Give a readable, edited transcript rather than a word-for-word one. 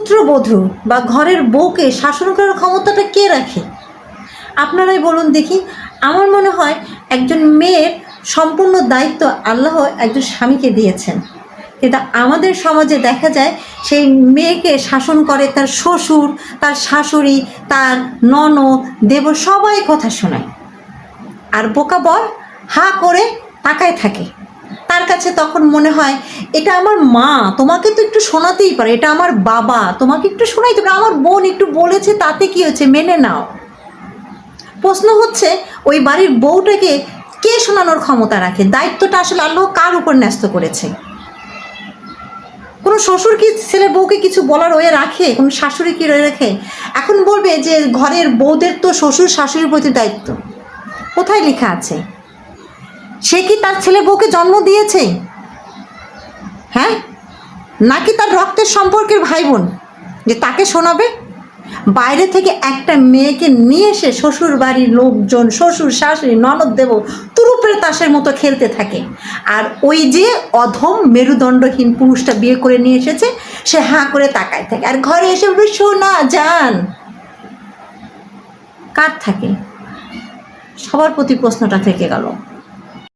পুত্রবধূ বা ঘরের বউকে শাসন করার ক্ষমতাটা কে রাখে? আপনারাই বলুন দেখি। আমার মনে হয় একজন মেয়ের সম্পূর্ণ দায়িত্ব আল্লাহ একজন স্বামীকে দিয়েছেন, কিন্তু আমাদের সমাজে দেখা যায় সেই মেয়েকে শাসন করে তার শ্বশুর, তার শাশুড়ি, তার ননদ, দেবর, সবাই কথা শোনায়। আর বোকা বর হা করে তাকায় থাকে। তার কাছে তখন মনে হয় এটা আমার মা, তোমাকে তো একটু শোনাতেই পারে, এটা আমার বাবা, তোমাকে একটু শোনাইতে পারে, আমার বোন একটু বলেছে তাতে কি হচ্ছে, মেনে নাও। প্রশ্ন হচ্ছে ওই বাড়ির বউটাকে কে শোনানোর ক্ষমতা রাখে? দায়িত্বটা আসলে আল্লাহ কার উপর ন্যস্ত করেছে? কোনো শ্বশুর কি ছেলের বউকে কিছু বলার ওয়ে রাখে? কোনো শাশুড়ি কি রয়ে রাখে? এখন বলবে যে ঘরের বউদের তো শ্বশুর শাশুড়ির প্রতি দায়িত্ব। কোথায় লেখা আছে? সে কি তার ছেলে বউকে জন্ম দিয়েছে? হ্যাঁ, নাকি তার রক্তের সম্পর্কের ভাই বোন যে তাকে শোনাবে? বাইরে থেকে একটা মেয়েকে নিয়ে এসে শ্বশুর বাড়ির লোকজন, শ্বশুর শাশুড়ি, ননদ, দেব তুরুপের তাসের মতো খেলতে থাকে। আর ওই যে অধম মেরুদণ্ডহীন পুরুষটা বিয়ে করে নিয়ে এসেছে, সে হাঁ করে তাকায় থাকে আর ঘরে এসে বলবে শোনা যান। কার থাকে? সবার প্রতি প্রশ্নটা থেকে গেল।